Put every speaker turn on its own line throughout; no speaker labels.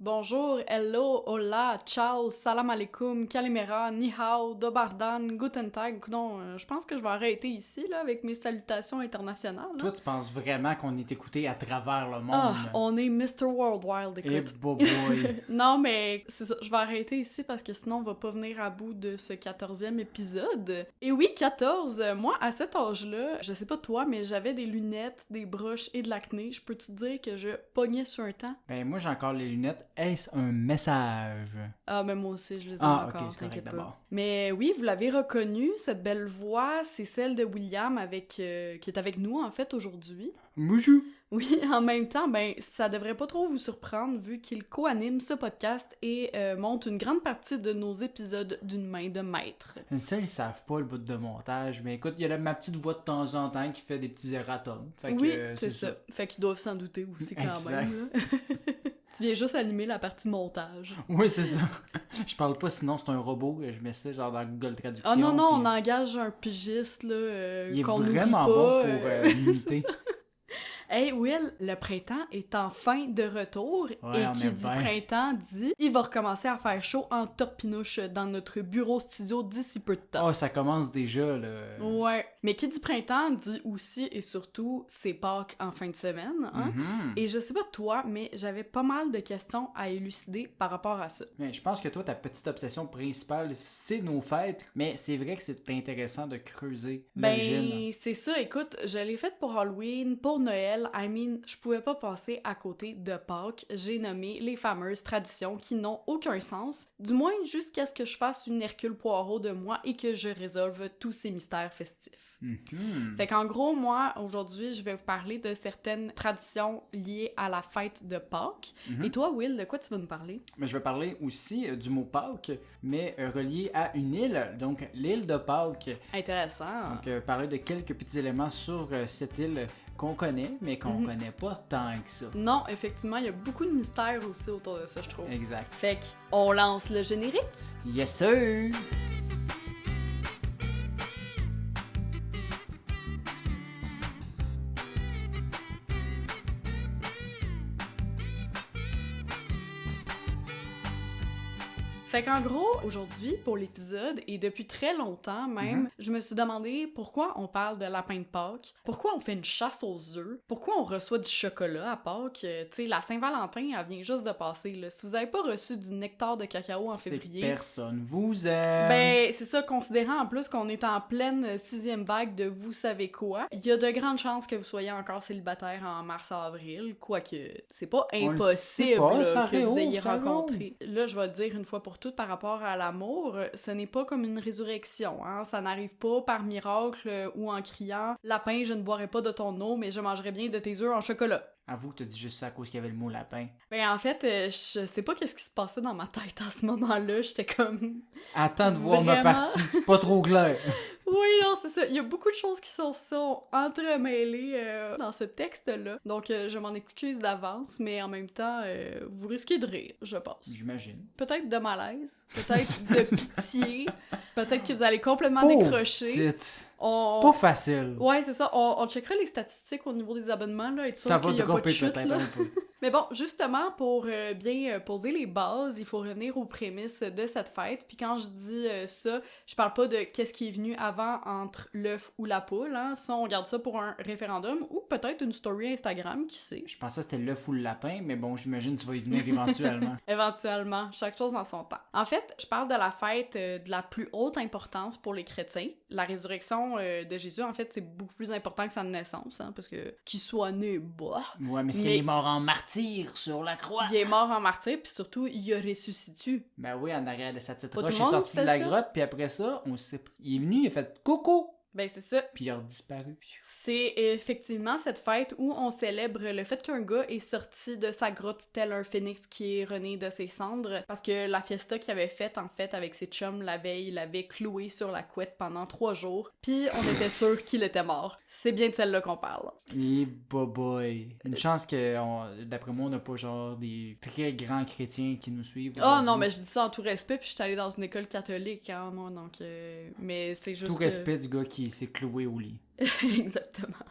Bonjour, hello, hola, ciao, salam alaikum, kalimera, ni hao, dobardan, guten tag. Non, je pense que je vais arrêter ici là avec mes salutations internationales.
Toi, tu penses vraiment qu'on est écouté à travers le monde?
Ah, on est Mr. Worldwide,
Eh
écoute.
boy!
Non, mais c'est ça, je vais arrêter ici parce que sinon on va pas venir à bout de ce 14e épisode. Et oui, 14, moi à cet âge-là, je sais pas toi, mais j'avais des lunettes, des broches et de l'acné. Je peux te dire que je pognais sur un temps.
Ben moi j'ai encore les lunettes. Est-ce un message?
Ah, mais moi aussi, je les ai
Ah,
encore,
ok, c'est correct
t'inquiète pas.
d'abord.
Mais oui, vous l'avez reconnu, cette belle voix, c'est celle de William qui est avec nous, en fait, aujourd'hui.
Bonjour!
Oui, en même temps, ben, ça devrait pas trop vous surprendre, vu qu'il co-anime ce podcast et monte une grande partie de nos épisodes d'une main de maître.
Ça, ils savent pas le bout de montage, mais écoute, il y a ma petite voix de temps en temps qui fait des petits erratums. Fait que,
Oui, c'est ça. Fait qu'ils doivent s'en douter aussi quand
Exact.
même, là. Tu viens juste animer la partie montage.
Oui, c'est ça. Je parle pas, sinon c'est un robot. Je mets ça genre dans Google Traduction.
Ah non, non,
puis
on engage un pigiste, là,
il est
qu'on n'oublie
vraiment
pas,
bon pour l'imiter.
Hey Will, le printemps est enfin de retour et
on
qui
est
dit
bien.
printemps dit il va recommencer à faire chaud en torpinouche dans notre bureau studio d'ici peu de temps.
Oh, ça commence déjà, là.
Ouais, mais qui dit printemps dit aussi et surtout c'est Pâques en fin de semaine, hein?
Mhm.
Et je sais pas toi, mais j'avais pas mal de questions à élucider par rapport à ça.
Mais je pense que toi, ta petite obsession principale, c'est nos fêtes. Mais c'est vrai que c'est intéressant de creuser l'origine.
Ben, c'est ça, écoute, je l'ai faite pour Halloween, pour Noël, je pouvais pas passer à côté de Pâques. J'ai nommé les fameuses traditions qui n'ont aucun sens, du moins jusqu'à ce que je fasse une Hercule Poirot de moi et que je résolve tous ces mystères festifs.
Mhm.
Fait qu'en gros, moi, aujourd'hui, je vais vous parler de certaines traditions liées à la fête de Pâques.
Mhm.
Et toi, Will, de quoi tu vas nous parler?
Mais je vais parler aussi du mot Pâques, mais relié à une île, donc l'île de Pâques.
Intéressant.
Donc, parler de quelques petits éléments sur cette île qu'on connaît, mais qu'on connaît pas tant que ça.
Non, effectivement, il y a beaucoup de mystères aussi autour de ça, je trouve.
Exact.
Fait qu'on lance le générique.
Yes, sir!
Fait qu'en gros, aujourd'hui, pour l'épisode, et depuis très longtemps même, je me suis demandé pourquoi on parle de lapin de Pâques, pourquoi on fait une chasse aux œufs, pourquoi on reçoit du chocolat à Pâques. Tu sais, la Saint-Valentin, elle vient juste de passer, là. Si vous avez pas reçu du nectar de cacao en
C'est
février...
personne vous aime!
Ben, c'est ça, considérant en plus qu'on est en pleine 6e vague de vous savez quoi, il y a de grandes chances que vous soyez encore célibataire en mars-avril, quoique c'est pas
On le
impossible
sait pas,
là,
ça
que vous
réouvre,
ayez
ça
rencontré. Là, je vais te dire une fois pour toutes par rapport à l'amour, ce n'est pas comme une résurrection, hein, ça n'arrive pas par miracle ou en criant « Lapin, je ne boirai pas de ton eau, mais je mangerai bien de tes œufs en chocolat ».
Avoue que t'as dit juste ça à cause qu'il y avait le mot lapin.
Ben en fait, je sais pas qu'est-ce qui se passait dans ma tête à ce moment-là, j'étais comme...
Attends de voir ma
Vraiment?
partie, c'est pas trop clair.
Oui, non, c'est ça. Il y a beaucoup de choses qui sont entremêlées dans ce texte-là. Donc, je m'en excuse d'avance, mais en même temps, vous risquez de rire, je pense.
J'imagine.
Peut-être de malaise, peut-être de pitié, peut-être que vous allez complètement
Pauvre
décrocher.
petite.
On...
Pas facile.
Ouais, c'est ça. On checkera les statistiques au niveau des abonnements, là, être sûr
Ça va
qu'il y a pas de
dropper
chute,
peut-être
là.
un peu.
Mais bon, justement, pour bien poser les bases, il faut revenir aux prémices de cette fête. Puis quand je dis ça, je parle pas de qu'est-ce qui est venu avant entre l'œuf ou la poule, hein. Ça, on garde ça pour un référendum ou peut-être une story Instagram, qui sait.
Je pensais que c'était l'œuf ou le lapin, mais bon, j'imagine que tu vas y venir éventuellement.
Éventuellement, chaque chose dans son temps. En fait, je parle de la fête de la plus haute importance pour les chrétiens. La résurrection de Jésus, en fait, c'est beaucoup plus important que sa naissance, hein, parce que qu'il soit né, bah...
Ouais, mais est-ce qu'il est mort en martyr sur la croix?
Il est mort en martyr, puis surtout, il a ressuscité.
Ben oui, en arrière de sa petite
Pas tout
roche,
le
il est
monde
sorti
qui
de
fait
la
ça?
grotte, puis après ça, il est venu, il a fait « Coucou!
Ben c'est ça. »
Puis il a disparu.
C'est effectivement cette fête où on célèbre le fait qu'un gars est sorti de sa grotte tel un phénix qui est rené de ses cendres, parce que la fiesta qu'il avait faite en fait avec ses chums la veille, il l'avait cloué sur la couette pendant 3 jours, puis on était sûr qu'il était mort. C'est bien de celle-là qu'on parle.
Et boy. Une chance que, d'après moi, on n'a pas genre des très grands chrétiens qui nous suivent.
Oh
aujourd'hui.
non, mais je dis ça en tout respect, puis je suis allée dans une école catholique, hein, moi, donc... mais c'est juste
Tout
que-
respect du gars qui s'est cloué au lit.
Exactement.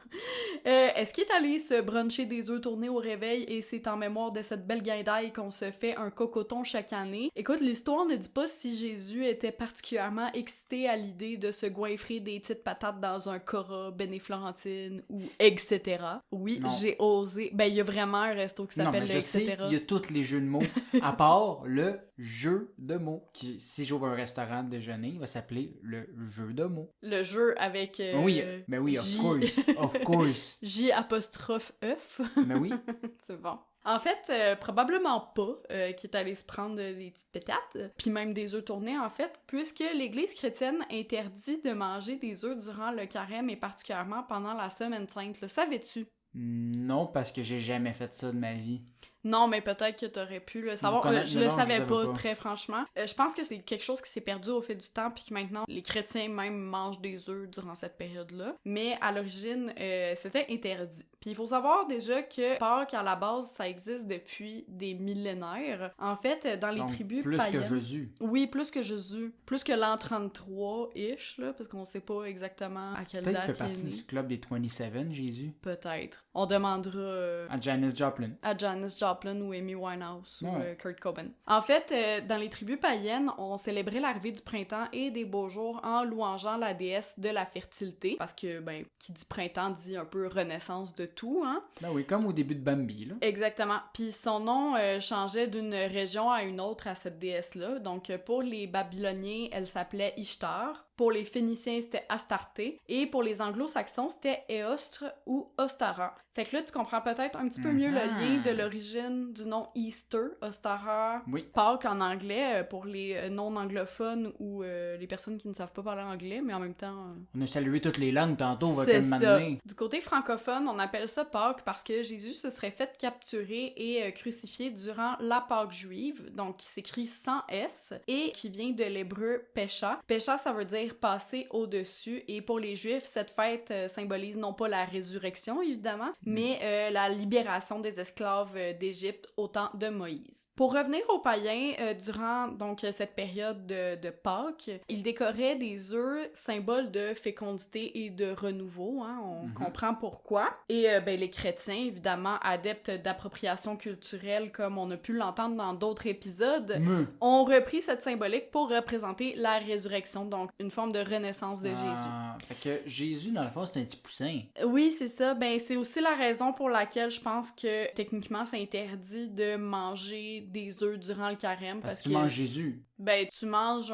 Est-ce qu'il est allé se bruncher des œufs tournés au réveil et c'est en mémoire de cette belle guindaille qu'on se fait un cocoton chaque année? Écoute, l'histoire ne dit pas si Jésus était particulièrement excité à l'idée de se goinfrer des petites patates dans un Cora, Bénéflorentine ou etc. Oui,
Non.
j'ai osé. Ben, il y a vraiment un resto qui
Non,
s'appelle
mais
le
je
etc.
sais, il y a tous les jeux de mots, à part le jeu de mots. Qui, si j'ouvre un restaurant de déjeuner, il va s'appeler le jeu de mots.
Le jeu avec...
Oui, mais oui, of
J.
course, of course.
J''F.
Mais oui.
C'est bon. En fait, probablement pas qu'il est allé se prendre des petites pétates, puis même des œufs tournés en fait, puisque l'Église chrétienne interdit de manger des œufs durant le carême et particulièrement pendant la Semaine Sainte. Le savais-tu?
Non, parce que j'ai jamais fait ça de ma vie.
Non, mais peut-être que t'aurais pu le savoir. Je le savais pas, très franchement. Je pense que c'est quelque chose qui s'est perdu au fil du temps, puis que maintenant, les chrétiens même mangent des œufs durant cette période-là. Mais à l'origine, c'était interdit. Puis il faut savoir déjà que Pâques, à la base, ça existe depuis des millénaires. En fait, dans les
Donc,
tribus
plus
païennes...
que Jésus.
Oui, plus que Jésus. Plus que l'an 33-ish, là, parce qu'on sait pas exactement à quelle
Peut-être
date
qu'il fait
il est
partie
né.
du club des 27, Jésus.
Peut-être. On demandera...
À Janis Joplin.
à Janis Joplin ou Amy Winehouse ou
Ouais.
Kurt Cobain. En fait, dans les tribus païennes, on célébrait l'arrivée du printemps et des beaux jours en louangeant la déesse de la fertilité, parce que, ben, qui dit printemps dit un peu renaissance de tout, hein?
Ben oui, comme au début de Bambi, là.
Exactement. Puis son nom changeait d'une région à une autre à cette déesse-là. Donc, pour les Babyloniens, elle s'appelait Ishtar. Pour les Phéniciens, c'était Astarté. Et pour les Anglo-Saxons, c'était Éostre ou Ostara. Fait que là, tu comprends peut-être un petit peu mieux le lien de l'origine du nom Easter, Ostara,
Oui.
Pâques en anglais, pour les non-anglophones ou les personnes qui ne savent pas parler anglais, mais en même temps...
On a salué toutes les langues tantôt, on va
c'est
comme
ça.
m'amener.
Du côté francophone, on appelle ça Pâques parce que Jésus se serait fait capturer et crucifié durant la Pâque juive, donc qui s'écrit sans S, et qui vient de l'hébreu Pesha. Pesha, ça veut dire passer au-dessus, et pour les Juifs, cette fête symbolise non pas la résurrection, évidemment, mais la libération des esclaves d'Égypte au temps de Moïse. Pour revenir aux païens, durant donc cette période de Pâques, ils décoraient des œufs, symbole de fécondité et de renouveau, hein, on comprend pourquoi. Et ben, les chrétiens, évidemment, adeptes d'appropriation culturelle, comme on a pu l'entendre dans d'autres épisodes, ont repris cette symbolique pour représenter la résurrection, donc une forme de renaissance de Jésus.
Fait que Jésus, dans le fond, c'est un petit poussin.
Oui, c'est ça. Ben, c'est aussi la raison pour laquelle je pense que, techniquement, c'est interdit de manger des œufs durant le carême.
Parce que tu manges Jésus.
Ben, tu manges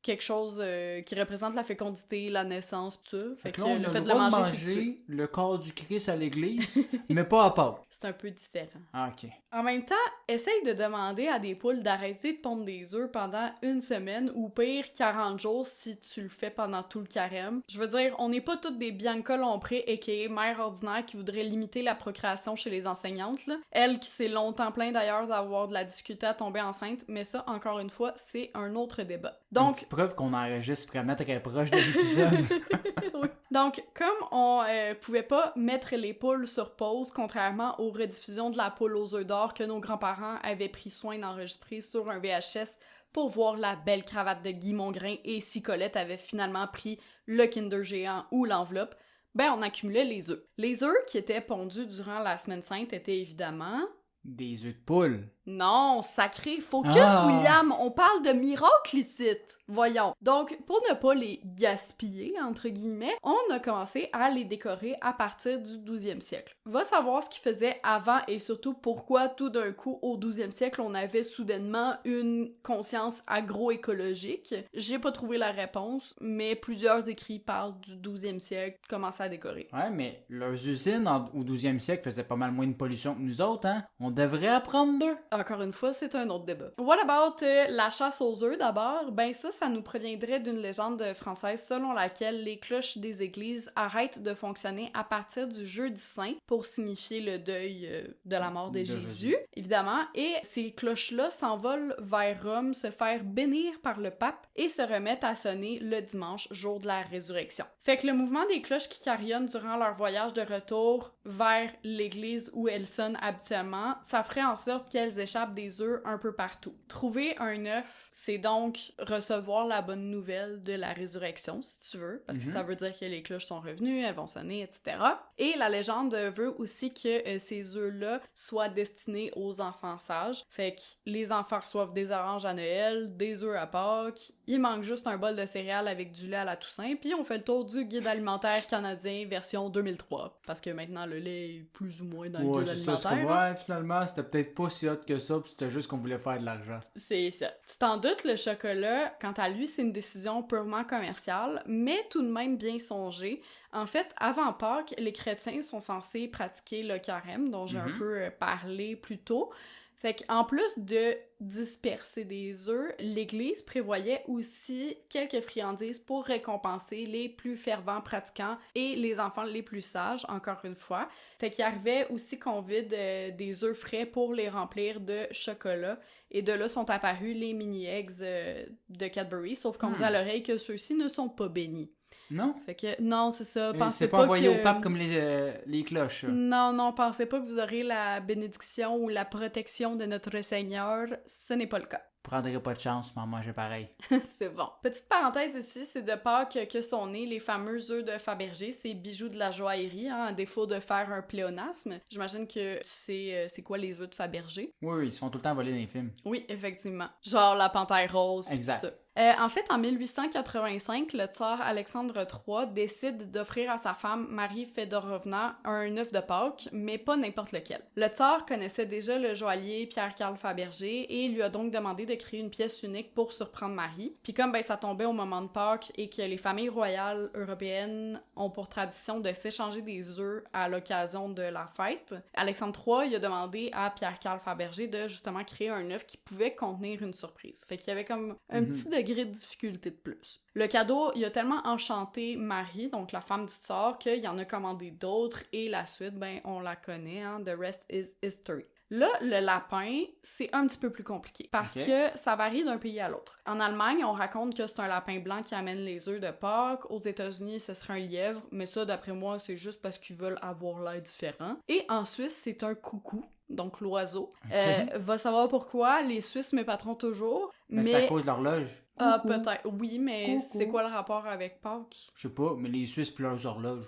quelque chose qui représente la fécondité, la naissance, tout ça. Fait que
là, on
le
a
fait
le
de le
droit de
manger, c'est tuer.
manger le corps du Christ à l'église, mais pas à Pâques.
C'est un peu différent.
Ah, ok.
En même temps, essaye de demander à des poules d'arrêter de pondre des œufs pendant une semaine ou pire 40 jours si tu le fais pendant tout le carême. Je veux dire, on n'est pas toutes des Bianca Lompré aka mère ordinaire qui voudrait limiter la procréation chez les enseignantes, là. Elle qui s'est longtemps plaint d'ailleurs d'avoir de la difficulté à tomber enceinte, mais ça, encore une fois, c'est un autre débat.
Une
Donc,
petite preuve qu'on enregistre vraiment très proche de l'épisode.
oui. Donc, comme on pouvait pas mettre les poules sur pause, contrairement aux rediffusions de la poule aux œufs d'or que nos grands-parents avaient pris soin d'enregistrer sur un VHS pour voir la belle cravate de Guy Mongrain et si Colette avait finalement pris le Kinder géant ou l'enveloppe, ben on accumulait les œufs. Les œufs qui étaient pondus durant la Semaine Sainte étaient évidemment...
Des œufs de poule.
Non, sacré, focus William, on parle de miracles ici. Voyons. Donc, pour ne pas les gaspiller, entre guillemets, on a commencé à les décorer à partir du 12e siècle. Va savoir ce qu'ils faisaient avant et surtout pourquoi tout d'un coup, au 12e siècle, on avait soudainement une conscience agroécologique. J'ai pas trouvé la réponse, mais plusieurs écrits parlent du 12e siècle, commencer à décorer.
Ouais, mais leurs usines au 12e siècle faisaient pas mal moins de pollution que nous autres, hein? On devrait apprendre d'eux.
Encore une fois, c'est un autre débat. What about la chasse aux œufs d'abord? Ben ça nous proviendrait d'une légende française selon laquelle les cloches des églises arrêtent de fonctionner à partir du jeudi saint pour signifier le deuil de la mort de Jésus, évidemment, et ces cloches-là s'envolent vers Rome se faire bénir par le pape et se remettent à sonner le dimanche, jour de la résurrection. Fait que le mouvement des cloches qui carillonnent durant leur voyage de retour vers l'église où elles sonnent habituellement, ça ferait en sorte qu'elles échappe des œufs un peu partout. Trouver un œuf, c'est donc recevoir la bonne nouvelle de la résurrection, si tu veux, parce que ça veut dire que les cloches sont revenues, elles vont sonner, etc. Et la légende veut aussi que ces œufs-là soient destinés aux enfants sages. Fait que les enfants reçoivent des oranges à Noël, des œufs à Pâques, il manque juste un bol de céréales avec du lait à la Toussaint, puis on fait le tour du guide alimentaire canadien version 2003. Parce que maintenant, le lait est plus ou moins dans le guide alimentaire.
Ça, ouais, finalement, c'était peut-être pas si hot que ça, puis c'était juste qu'on voulait faire de l'argent.
C'est ça. Tu t'en doutes, le chocolat, quant à lui, c'est une décision purement commerciale, mais tout de même bien songée. En fait, avant Pâques, les chrétiens sont censés pratiquer le carême, dont j'ai un peu parlé plus tôt. Fait qu'en plus de disperser des œufs, l'Église prévoyait aussi quelques friandises pour récompenser les plus fervents pratiquants et les enfants les plus sages, encore une fois. Fait qu'il arrivait aussi qu'on vide des œufs frais pour les remplir de chocolat. Et de là sont apparus les mini-eggs de Cadbury, sauf qu'on me dit à l'oreille que ceux-ci ne sont pas bénis.
Non?
Fait que, non, c'est ça. Pensez
c'est pas envoyé
au
pape comme les cloches.
Non, pensez pas que vous aurez la bénédiction ou la protection de notre Seigneur. Ce n'est pas le cas.
Prendrai pas de chance, mais en manger pareil.
C'est bon. Petite parenthèse ici, c'est de Pâques que sont nés les fameux œufs de Fabergé, ces bijoux de la joaillerie, hein, à défaut de faire un pléonasme. J'imagine que tu sais c'est quoi les œufs de Fabergé.
Oui, ils se font tout le temps voler dans les films.
Oui, effectivement. Genre la panthère rose, pis
exact.
tout ça. En fait, en 1885, le tsar Alexandre III décide d'offrir à sa femme Marie Fedorovna un œuf de Pâques, mais pas n'importe lequel. Le tsar connaissait déjà le joaillier Pierre-Carl Fabergé et lui a donc demandé de créer une pièce unique pour surprendre Marie. Puis comme ça tombait au moment de Pâques et que les familles royales européennes ont pour tradition de s'échanger des œufs à l'occasion de la fête, Alexandre III il a demandé à Pierre-Carl Fabergé de justement créer un œuf qui pouvait contenir une surprise. Fait qu'il y avait comme un petit degré de difficulté de plus. Le cadeau, il a tellement enchanté Marie, donc la femme du tsar, qu'il en a commandé d'autres et la suite, on la connaît, hein, the rest is history. Là, le lapin, c'est un petit peu plus compliqué parce que ça varie d'un pays à l'autre. En Allemagne, on raconte que c'est un lapin blanc qui amène les œufs de Pâques. Aux États-Unis, ce serait un lièvre, mais ça, d'après moi, c'est juste parce qu'ils veulent avoir l'air différent. Et en Suisse, c'est un coucou. Donc l'oiseau. Va savoir pourquoi, les Suisses m'épateront toujours. Mais
c'est à cause de l'horloge.
Ah, peut-être. Oui, mais c'est quoi le rapport avec Pâques?
Je sais pas, mais les Suisses pis leurs horloges.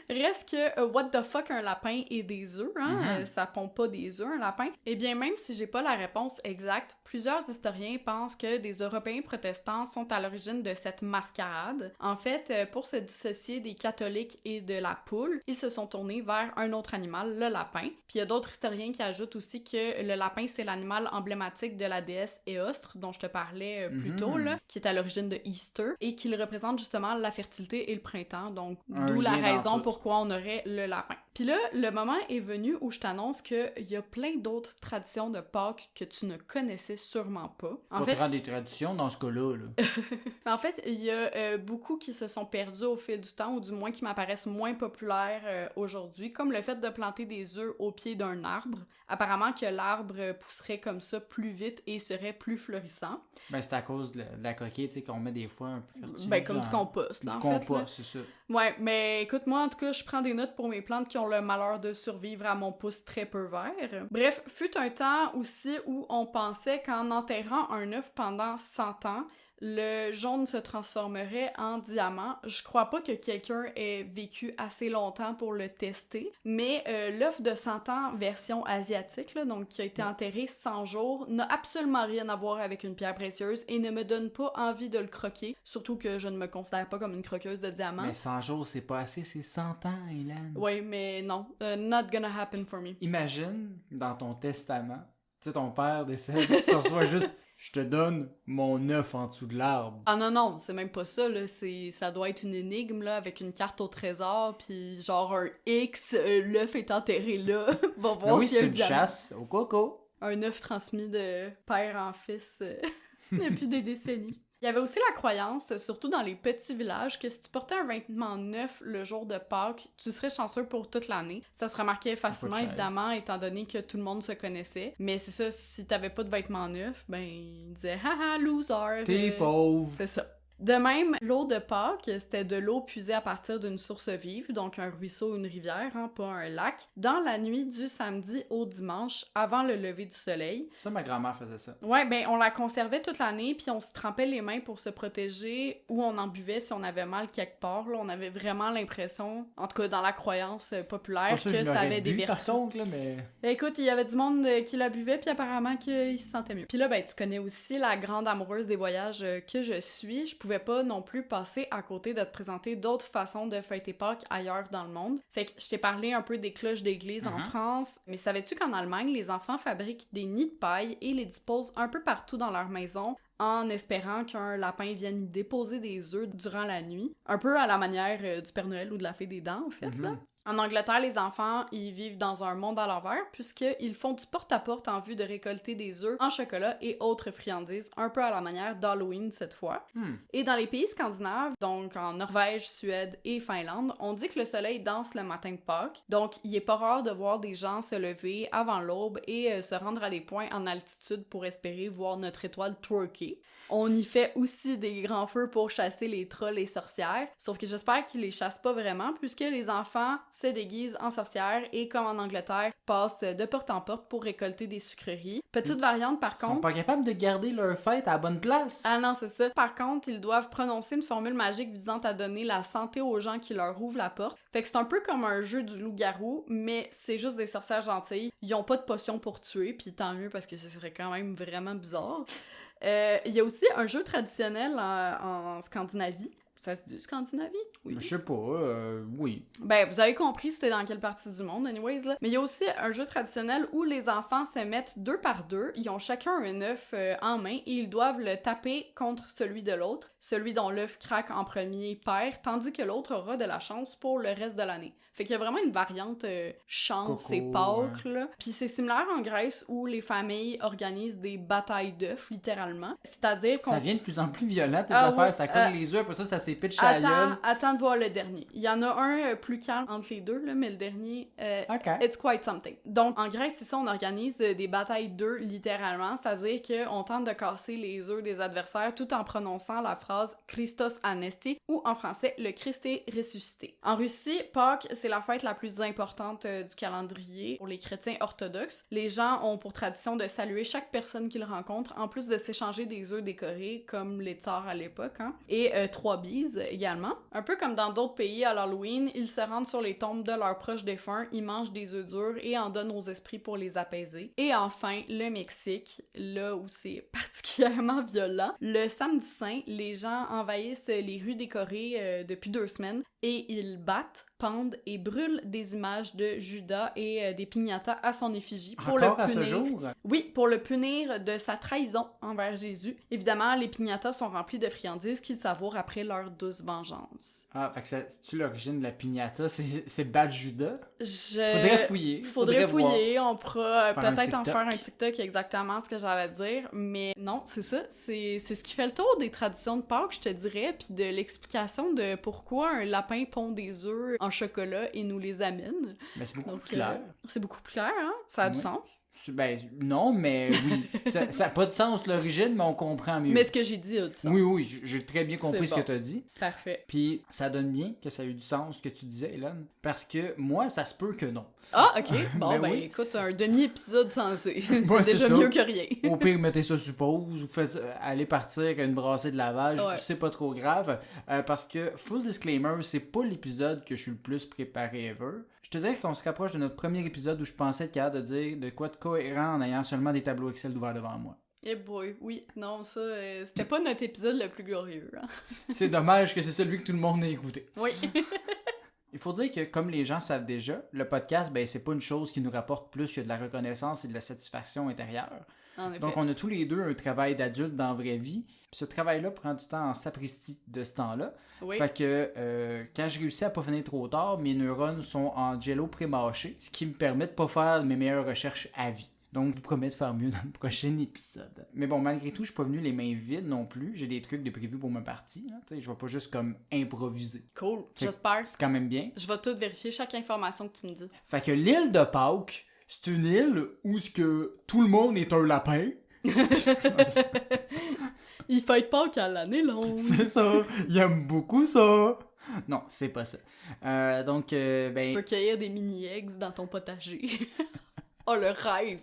Reste que, what the fuck, un lapin et des œufs, hein? Ça pond pas des œufs, un lapin. Eh bien, même si j'ai pas la réponse exacte, plusieurs historiens pensent que des Européens protestants sont à l'origine de cette mascarade. En fait, pour se dissocier des catholiques et de la poule, ils se sont tournés vers un autre animal, le lapin. Puis il y a d'autres historiens qui ajoutent aussi que le lapin, c'est l'animal emblématique de la déesse Éostre, dont je te parlais plus tôt, là, qui est à l'origine de Easter, et qu'il représente justement la fertilité et le printemps. Donc, d'où la raison pourquoi on aurait le lapin. Puis là, le moment est venu où je t'annonce qu'il y a plein d'autres traditions de Pâques que tu ne connaissais sûrement pas.
En fait, des traditions dans ce cas-là.
En fait, il y a beaucoup qui se sont perdus au fil du temps, ou du moins qui m'apparaissent moins populaires aujourd'hui, comme le fait de planter des œufs au pied d'un arbre. Apparemment que l'arbre pousserait comme ça plus vite et serait plus florissant.
C'est à cause de la coquille, tu sais, qu'on met des fois un peu fertilisant.
Comme du compost, là, en fait.
Du compost, c'est ça.
Ouais, mais écoute, moi, en tout cas, je prends des notes pour mes plantes qui ont le malheur de survivre à mon pouce très peu vert. Bref, fut un temps aussi où on pensait qu'en enterrant un œuf pendant 100 ans, le jaune se transformerait en diamant. Je crois pas que quelqu'un ait vécu assez longtemps pour le tester, mais l'œuf de 100 ans version asiatique, là, donc qui a été enterré 100 jours, n'a absolument rien à voir avec une pierre précieuse et ne me donne pas envie de le croquer, surtout que je ne me considère pas comme une croqueuse de diamants.
Mais 100 jours, c'est pas assez, c'est 100 ans, Hélène.
Oui, mais non, not gonna happen for me.
Imagine, dans ton testament, tu sais, ton père décède, tu reçois juste... Je te donne mon œuf en dessous de l'arbre.
Ah non, c'est même pas ça, là. Ça doit être une énigme, là, avec une carte au trésor, puis genre un X, l'œuf est enterré là. Va voir s'il y a un diamant.
C'est une chasse au coco.
Un œuf transmis de père en fils depuis des décennies. Il y avait aussi la croyance, surtout dans les petits villages, que si tu portais un vêtement neuf le jour de Pâques, tu serais chanceux pour toute l'année. Ça se remarquait facilement, évidemment, étant donné que tout le monde se connaissait. Mais c'est ça, si t'avais pas de vêtements neufs, ils disaient « Haha, loser! »
T'es pauvre!
C'est ça. De même, l'eau de Pâques, c'était de l'eau puisée à partir d'une source vive, donc un ruisseau ou une rivière, hein, pas un lac, dans la nuit du samedi au dimanche, avant le lever du soleil.
Ça, ma grand-mère faisait ça.
Ouais, ben on la conservait toute l'année, puis on se trempait les mains pour se protéger, ou on en buvait si on avait mal quelque part. Là. On avait vraiment l'impression, en tout cas dans la croyance populaire, que ça avait des vertus.
Par contre, là, mais...
Écoute, il y avait du monde qui la buvait, puis apparemment qu'il se sentait mieux. Puis là, ben tu connais aussi la grande amoureuse des voyages que je suis. Je pouvais pas non plus passer à côté de te présenter d'autres façons de fêter Pâques ailleurs dans le monde. Fait que je t'ai parlé un peu des cloches d'église en France, mais savais-tu qu'en Allemagne, les enfants fabriquent des nids de paille et les disposent un peu partout dans leur maison en espérant qu'un lapin vienne y déposer des œufs durant la nuit. Un peu à la manière du Père Noël ou de la Fée des Dents, en fait, là. En Angleterre, les enfants, ils vivent dans un monde à l'envers puisqu'ils font du porte-à-porte en vue de récolter des œufs en chocolat et autres friandises, un peu à la manière d'Halloween cette fois. Et dans les pays scandinaves, donc en Norvège, Suède et Finlande, on dit que le soleil danse le matin de Pâques, donc il est pas rare de voir des gens se lever avant l'aube et se rendre à des points en altitude pour espérer voir notre étoile twerker. On y fait aussi des grands feux pour chasser les trolls et sorcières, sauf que j'espère qu'ils les chassent pas vraiment puisque les enfants se déguisent en sorcières et, comme en Angleterre, passent de porte en porte pour récolter des sucreries. Petite variante, par contre...
Ils sont pas capables de garder leur fête à la bonne place.
Ah non, c'est ça. Par contre, ils doivent prononcer une formule magique visant à donner la santé aux gens qui leur ouvrent la porte. Fait que c'est un peu comme un jeu du loup-garou, mais c'est juste des sorcières gentilles. Ils ont pas de potion pour tuer, puis tant mieux parce que ce serait quand même vraiment bizarre. Il y a aussi un jeu traditionnel en Scandinavie. Ça se dit Scandinavie? Oui.
Je sais pas, oui.
Ben, vous avez compris c'était dans quelle partie du monde, anyways, là. Mais il y a aussi un jeu traditionnel où les enfants se mettent 2 par 2, ils ont chacun un œuf en main et ils doivent le taper contre celui de l'autre. Celui dont l'œuf craque en premier perd, tandis que l'autre aura de la chance pour le reste de l'année. Fait qu'il y a vraiment une variante chance
Coco,
et Pâques, là. Puis c'est similaire en Grèce où les familles organisent des batailles d'œufs, littéralement. C'est-à-dire qu'on...
Ça devient de plus en plus violent, tes affaires.
Ouais,
ça colle les œufs, après ça s'épitche à la gueule.
Attends de voir le dernier. Il y en a un plus calme entre les deux, là, mais le dernier, it's quite something. Donc, en Grèce, c'est ça, on organise des batailles d'œufs, littéralement, c'est-à-dire qu'on tente de casser les œufs des adversaires tout en prononçant la phrase « Christos anesti » ou en français « Le Christ est ressuscité ». En Russie, Pâques, c'est la fête la plus importante du calendrier pour les chrétiens orthodoxes. Les gens ont pour tradition de saluer chaque personne qu'ils rencontrent, en plus de s'échanger des œufs décorés, comme les tsars à l'époque, hein, et 3 bises également. Un peu comme dans d'autres pays à l'Halloween, ils se rendent sur les tombes de leurs proches défunts, ils mangent des œufs durs et en donnent aux esprits pour les apaiser. Et enfin, le Mexique, là où c'est particulièrement violent. Le samedi saint, les gens envahissent les rues décorées depuis 2 semaines et ils battent, pendent et brûlent des images de Judas et des piñatas à son effigie pour
Encore
le punir.
à ce jour?
Oui, pour le punir de sa trahison envers Jésus. Évidemment, les piñatas sont remplis de friandises qu'ils savourent après leur douce vengeance.
Ah, fait que c'est-tu l'origine de la piñata? C'est Bad Judas?
Faudrait
fouiller.
Faudrait fouiller, on pourra
Faire un
peut-être en
TikTok.
faire un TikTok exactement ce que j'allais dire, mais non, c'est ça, c'est ce qui fait le tour des traditions de Pâques, je te dirais, puis de l'explication de pourquoi un lapin pond des œufs en chocolat et nous les amène.
Mais c'est beaucoup
Donc,
plus clair.
c'est beaucoup plus clair, hein? Ça a du
Ouais.
sens.
Ben, non, mais oui. ça n'a pas de sens l'origine, mais on comprend mieux.
Mais ce que j'ai dit a du sens.
Oui, j'ai très bien compris
C'est
ce que
bon.
tu as dit.
Parfait.
Puis ça donne bien que ça a eu du sens ce que tu disais, Hélène. Parce que moi, ça se peut que non.
Ah, ok. Bon,
Ben oui.
écoute, un demi-épisode sensé. C'est
Ouais, c'est
déjà
ça.
mieux que rien.
Au pire, mettez ça sur pause ou allez partir avec une brassée de lavage.
Ouais.
C'est pas trop grave. Parce que, full disclaimer, c'est pas l'épisode que je suis le plus préparé ever. Je te dirais qu'on se rapproche de notre premier épisode où je pensais être capable de dire de quoi de cohérent en ayant seulement des tableaux Excel ouverts devant moi.
Eh boy, oui. Non, ça, c'était pas notre épisode le plus glorieux. Hein?
C'est dommage que c'est celui que tout le monde a écouté.
Oui.
Il faut dire que, comme les gens savent déjà, le podcast, ben, c'est pas une chose qui nous rapporte plus que de la reconnaissance et de la satisfaction intérieure.
En effet.
Donc, on a tous les deux un travail d'adulte dans la vraie vie. Puis ce travail-là prend du temps en sapristi de ce temps-là.
Oui.
Fait que quand je réussis à pas finir trop tard, mes neurones sont en jello pré-mâché, ce qui me permet de pas faire mes meilleures recherches à vie. Donc, je vous promets de faire mieux dans le prochain épisode. Mais bon, malgré tout, je suis pas venu les mains vides non plus. J'ai des trucs de prévu pour ma partie. Là. Je vais pas juste comme improviser.
Cool.
Fait-
J'espère.
C'est quand même bien.
Je vais tout vérifier, chaque information que tu me dis.
Fait que l'île de Pâques, c'est une île où ce que tout le monde est un lapin.
Il fête pas qu'à l'année longue.
C'est ça, il aime beaucoup ça. Non, c'est pas ça.
Tu peux cueillir des mini-eggs dans ton potager. Oh, le rêve!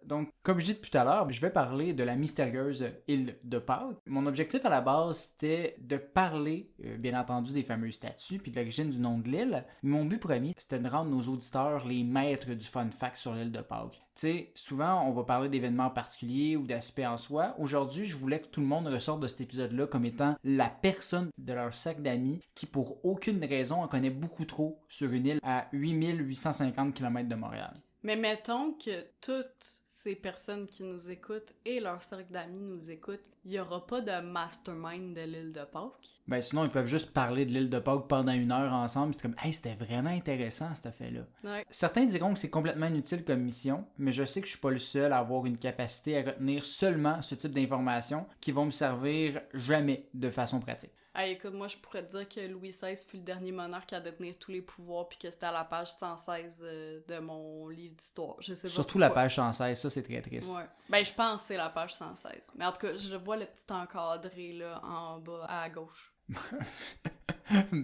Donc, comme je dis depuis tout à l'heure, je vais parler de la mystérieuse île de Pâques. Mon objectif à la base, c'était de parler, bien entendu, des fameuses statues puis de l'origine du nom de l'île. Mon but premier, c'était de rendre nos auditeurs les maîtres du fun fact sur l'île de Pâques. Tu sais, souvent, on va parler d'événements particuliers ou d'aspects en soi. Aujourd'hui, je voulais que tout le monde ressorte de cet épisode-là comme étant la personne de leur cercle d'amis qui, pour aucune raison, en connaît beaucoup trop sur une île à 8850 km de Montréal.
Mais mettons que toutes ces personnes qui nous écoutent et leur cercle d'amis nous écoutent, il n'y aura pas de mastermind de l'île de Pâques.
Ben sinon, ils peuvent juste parler de l'île de Pâques pendant 1 heure ensemble. C'est comme, hey, c'était vraiment intéressant, cet affaire-là.
Ouais.
Certains diront que c'est complètement inutile comme mission, mais je sais que je suis pas le seul à avoir une capacité à retenir seulement ce type d'informations qui vont me servir jamais de façon pratique.
Hey, écoute, moi, je pourrais te dire que Louis XVI fut le dernier monarque à détenir tous les pouvoirs puis que c'était à la page 116 de mon livre d'histoire. Je sais pas
Surtout
pourquoi.
la page 116, ça, c'est très triste.
Ouais. Ben, je pense que c'est la page 116. Mais en tout cas, je vois le petit encadré, là, en bas, à gauche.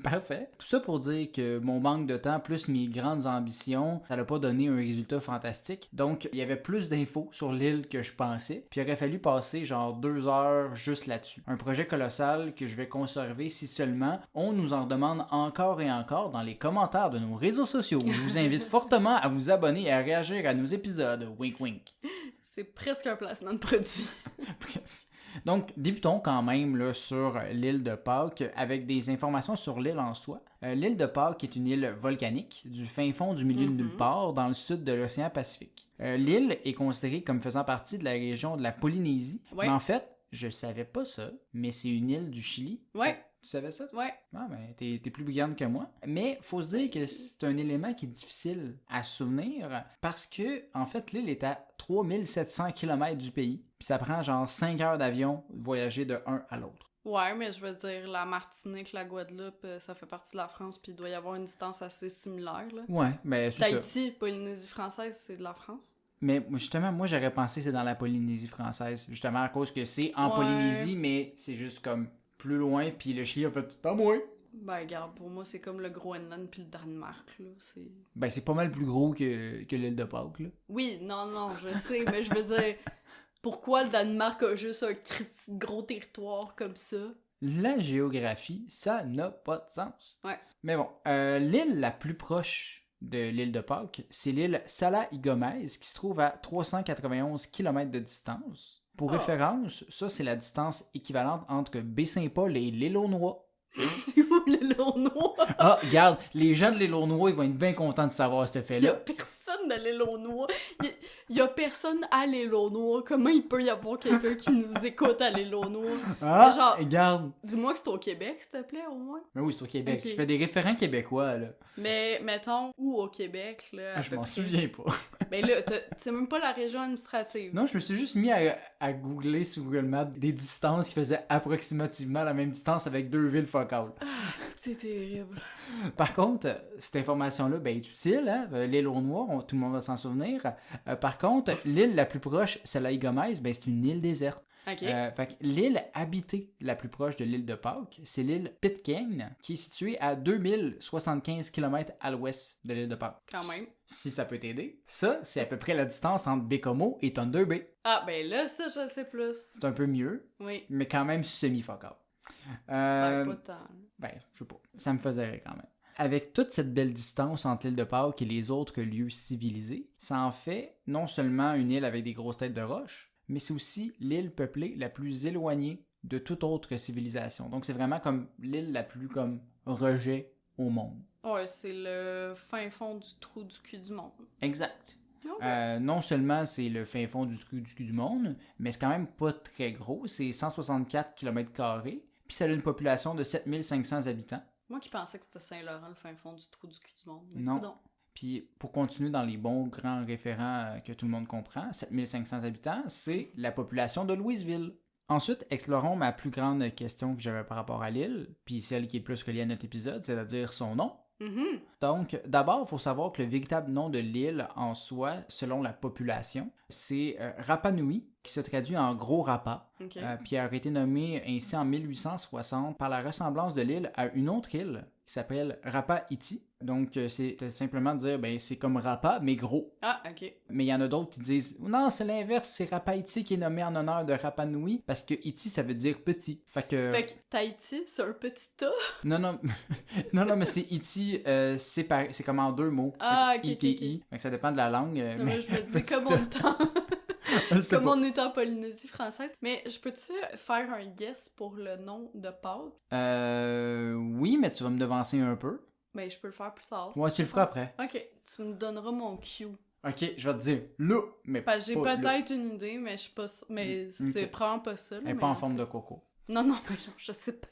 Parfait. Tout ça pour dire que mon manque de temps plus mes grandes ambitions, ça n'a pas donné un résultat fantastique. Donc, il y avait plus d'infos sur l'île que je pensais. Puis il aurait fallu passer genre 2 heures juste là-dessus. Un projet colossal que je vais conserver si seulement on nous en demande encore et encore dans les commentaires de nos réseaux sociaux. Je vous invite fortement à vous abonner et à réagir à nos épisodes. Wink wink.
C'est presque un placement de produit.
Presque. Donc, débutons quand même là, sur l'île de Pâques avec des informations sur l'île en soi. L'île de Pâques est une île volcanique du fin fond du milieu de nulle part dans le sud de l'océan Pacifique. L'île est considérée comme faisant partie de la région de la Polynésie,
Ouais.
mais en fait, je savais pas ça, mais c'est une île du Chili.
Ouais.
Tu savais ça?
Ouais.
Ah, ben, t'es plus brillante que moi. Mais faut se dire que c'est un élément qui est difficile à souvenir parce que, en fait, l'île est à 3700 km du pays. Puis ça prend genre 5 heures d'avion de voyager de un à l'autre.
Ouais, mais je veux dire, la Martinique, la Guadeloupe, ça fait partie de la France, puis il doit y avoir une distance assez similaire, là.
Ouais, ben c'est ça.
Tahiti, Polynésie française, c'est de la France.
Mais justement, moi j'aurais pensé que c'est dans la Polynésie française. Justement à cause que c'est en
Ouais.
Polynésie, mais c'est juste comme plus loin. Puis le Chili a fait tout à moi.
Ben, regarde, pour moi, c'est comme le Groenland puis le Danemark, là.
Ben c'est pas mal plus gros que l'île de Pâques, là.
Oui, non, je sais, mais je veux dire, pourquoi le Danemark a juste un Christi de gros territoire comme ça?
La géographie, ça n'a pas de sens.
Ouais.
Mais bon, l'île la plus proche de l'île de Pâques, c'est l'île Sala y Gomez, qui se trouve à 391 km de distance. Pour référence, ça c'est la distance équivalente entre Baie-Saint-Paul et l'île aux Noix.
C'est où le Lournois?
Ah, regarde, les gens de l'île aux Noix, ils vont être bien contents de savoir ce
Il y a
fait-là.
personne de l'île aux Noix. Il y a personne à l'île aux Noix. Comment il peut y avoir quelqu'un qui nous écoute à l'île aux Noix?
Ah,
Mais genre,
regarde.
dis-moi que c'est au Québec, s'il te plaît, au moins.
Mais oui, c'est au Québec.
Ok.
Je fais des référents québécois, là.
Mais, mettons, où au Québec, là? à
Je
peu
m'en
près?
souviens pas.
Ben là, c'est même pas la région administrative.
Non, je me suis juste mis à googler sur Google Maps des distances qui faisaient approximativement la même distance avec 2 villes focales.
Ah, c'est que c'est terrible.
Par contre, cette information-là ben, est utile, hein? L'île aux Noix, tout le monde va s'en souvenir. Par contre, l'île la plus proche, Sala y Gomez, ben, c'est une île déserte.
OK.
Fait que l'île habitée la plus proche de l'île de Pâques, c'est l'île Pitcairn, qui est située à 2075 km à l'ouest de l'île de Pâques.
Quand même.
Si ça peut t'aider. Ça, c'est à peu près la distance entre Bécomo et Thunder Bay.
Ah, ben là, ça, je le sais plus.
C'est un peu mieux,
Oui.
mais quand même semi-focal.
Ben, pas tant.
Ben, je sais pas. Ça me faisait rire quand même. Avec toute cette belle distance entre l'île de Pâques et les autres lieux civilisés, ça en fait non seulement une île avec des grosses têtes de roche, mais c'est aussi l'île peuplée la plus éloignée de toute autre civilisation. Donc c'est vraiment comme l'île la plus comme rejet au monde.
Ouais, c'est le fin fond du trou du cul du monde.
Exact.
Ok.
Non seulement c'est le fin fond du cul du monde, mais c'est quand même pas très gros. C'est 164 km², puis ça a une population de 7500 habitants.
Moi qui pensais que c'était Saint-Laurent, le fin fond du trou du cul du monde. Mais
Non.
coudonc.
Puis pour continuer dans les bons grands référents que tout le monde comprend, 7500 habitants, c'est la population de Louisville. Ensuite, explorons ma plus grande question que j'avais par rapport à l'île, puis celle qui est plus reliée à notre épisode, c'est-à-dire son nom.
Mhm.
Donc, d'abord, il faut savoir que le véritable nom de l'île en soi, selon la population, c'est Rapa Nui, qui se traduit en Gros Rapa,
OK.
puis a été nommé ainsi en 1860 par la ressemblance de l'île à une autre île qui s'appelle Rapa Iti. Donc, c'est simplement dire, ben, c'est comme Rapa, mais gros.
Ah, OK.
Mais il y en a d'autres qui disent, non, c'est l'inverse, c'est Rapa Iti qui est nommé en honneur de Rapa Nui, parce que Iti, ça veut dire petit. Fait que
Tahiti, c'est un petit tas.
non, non, non, mais c'est Iti, c'est comme en deux mots.
Ah, ok,
ITI.
ok.
Fait que ça dépend de la langue.
Non, mais je me dis,
petit
comme
tas.
on est en...
Je sais
Comme
pas.
on est en Polynésie française. Mais je peux-tu faire un guess pour le nom de Pâques?
Oui, mais tu vas me devancer un peu.
Ben, je peux le faire plus tard.
Ouais, tu le feras après.
Ok, tu me donneras mon cue.
Ok, je vais te dire là, mais
Parce que j'ai
pas là.
peut-être une idée, mais je suis pas sûre. Mais c'est
Ok.
probablement pas ça.
Elle n'est pas en forme de coco.
Non, non, mais genre, je sais pas.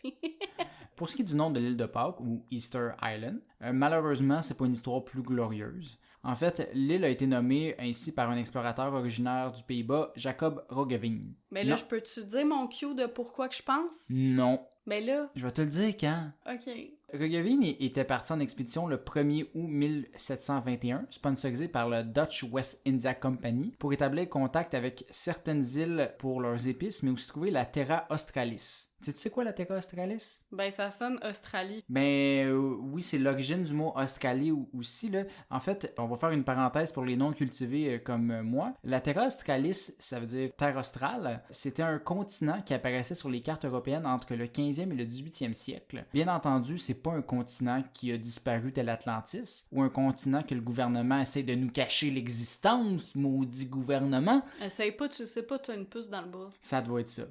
Pour ce qui est du nom de l'île de Pâques, ou Easter Island, malheureusement, c'est pas une histoire plus glorieuse. En fait, l'île a été nommée ainsi par un explorateur originaire du Pays-Bas, Jacob Roggeveen.
Mais là,
Non.
je peux-tu dire mon cue de pourquoi que je pense?
Non.
Ben là,
Je vais te le dire quand.
ok.
Roggeveen était parti en expédition le 1er août 1721, sponsorisé par le Dutch West India Company, pour établir contact avec certaines îles pour leurs épices, mais aussi trouver la Terra Australis. Tu sais quoi la Terra Australis?
Ben, ça sonne Australie.
Ben oui, c'est l'origine du mot Australie aussi. Là. En fait, on va faire une parenthèse pour les non-cultivés comme moi. La Terra Australis, ça veut dire terre australe. C'était un continent qui apparaissait sur les cartes européennes entre le 15e et le 18e siècle. Bien entendu, c'est pas un continent qui a disparu tel Atlantis, ou un continent que le gouvernement essaie de nous cacher l'existence, maudit gouvernement.
Essaye pas, tu sais pas, t'as une puce dans le bas.
Ça doit être ça.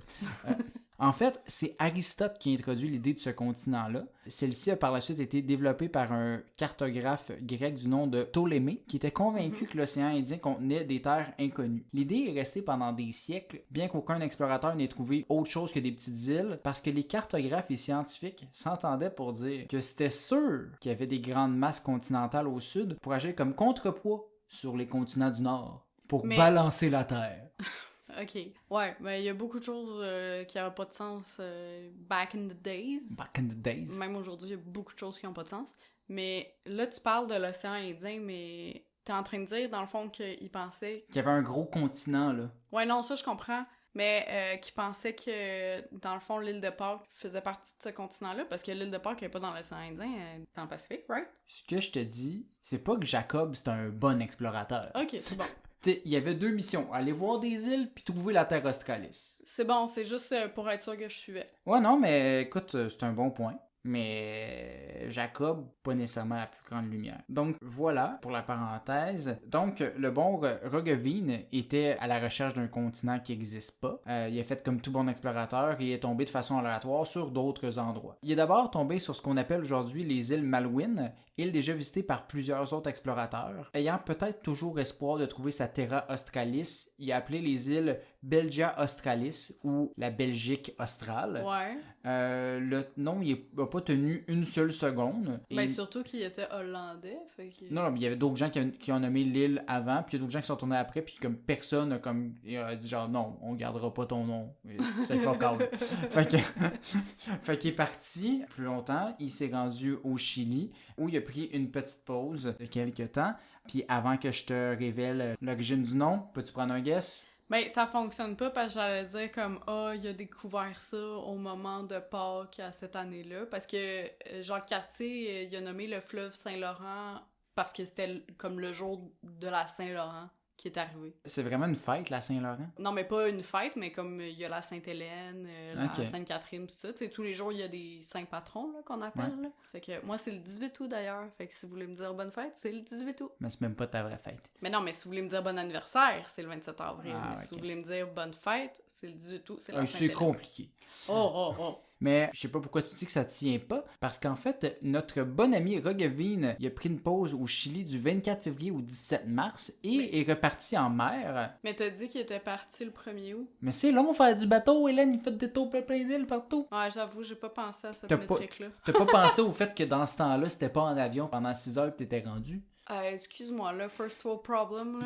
En fait, c'est Aristote qui introduit l'idée de ce continent-là. Celle-ci a par la suite été développée par un cartographe grec du nom de Ptolémée, qui était convaincu que l'océan Indien contenait des terres inconnues. L'idée est restée pendant des siècles, bien qu'aucun explorateur n'ait trouvé autre chose que des petites îles, parce que les cartographes et scientifiques s'entendaient pour dire que c'était sûr qu'il y avait des grandes masses continentales au sud pour agir comme contrepoids sur les continents du nord, pour balancer la Terre.
Ok. Ouais, mais il y a beaucoup de choses qui n'avaient pas de sens back in the days.
Back in the days.
Même aujourd'hui, il y a beaucoup de choses qui n'ont pas de sens. Mais là, tu parles de l'océan Indien, mais t'es en train de dire, dans le fond, qu'ils pensaient...
Qu'il y avait un gros continent, là.
Ouais, non, ça, je comprends. Mais qu'ils pensaient que, dans le fond, l'île de Pâques faisait partie de ce continent-là, parce que l'île de Pâques n'est pas dans l'océan Indien, elle est dans le Pacifique, right?
Ce que je te dis, c'est pas que Jacob, c'est un bon explorateur.
Ok, c'est bon.
T'sais, il y avait deux missions, aller voir des îles puis trouver la Terre Australis.
C'est bon, c'est juste pour être sûr que je suivais.
Ouais, non, mais écoute, c'est un bon point. Mais Jacob, pas nécessairement la plus grande lumière. Donc voilà pour la parenthèse. Donc le bon Roggeveen était à la recherche d'un continent qui n'existe pas. Il a fait comme tout bon explorateur et est tombé de façon aléatoire sur d'autres endroits. Il est d'abord tombé sur ce qu'on appelle aujourd'hui les îles Malouines, île déjà visitée par plusieurs autres explorateurs. Ayant peut-être toujours espoir de trouver sa Terra Australis, il a appelé les îles Belgia Australis ou la Belgique australe.
Ouais.
Le nom, il n'a pas tenu une seule seconde.
Ben, surtout qu'il était hollandais, fait que...
Non, mais il y avait d'autres gens qui ont nommé l'île avant, puis il y a d'autres gens qui sont tournés après, puis comme personne a dit genre non, on gardera pas ton nom. C'est fuck out. Fait qu'il est parti plus longtemps, il s'est rendu au Chili, où il a pris une petite pause de quelques temps, puis avant que je te révèle l'origine du nom, peux-tu prendre un guess?
Ben, ça fonctionne pas parce que j'allais dire comme « Ah, il a découvert ça au moment de Pâques à cette année-là. » Parce que Jacques Cartier, il a nommé le fleuve Saint-Laurent parce que c'était comme le jour de la Saint-Laurent qui est arrivé.
C'est vraiment une fête, la Saint-Laurent?
Non, mais pas une fête, mais comme il y a la Sainte-Hélène,
Ok.
la Sainte-Catherine, tout ça. Tu sais, tous les jours, il y a des saints patrons là, qu'on appelle.
Ouais.
Là. Fait que moi, c'est le 18 août d'ailleurs. Fait que si vous voulez me dire bonne fête, c'est le 18 août.
Mais c'est même pas ta vraie fête.
Mais non, mais si vous voulez me dire bon anniversaire, c'est le 27 avril.
Ah,
Mais
ok.
si vous voulez me dire bonne fête, c'est le 18 août, c'est la
C'est
Sainte-Hélène.
compliqué.
Oh.
Mais je sais pas pourquoi tu dis que ça tient pas, parce qu'en fait, notre bon ami Roggeveen, il a pris une pause au Chili du 24 février au 17 mars et est reparti en mer.
Mais t'as dit qu'il était parti le 1er août.
Mais c'est long faire du bateau, Hélène, il fait des tours plein d'îles partout.
Ouais, j'avoue, j'ai pas pensé à cette
T'as pas-
métrique-là.
T'as pas pensé au fait que dans ce temps-là, c'était pas en avion pendant 6 heures que t'étais rendu?
Excuse-moi, là, first world problem, là.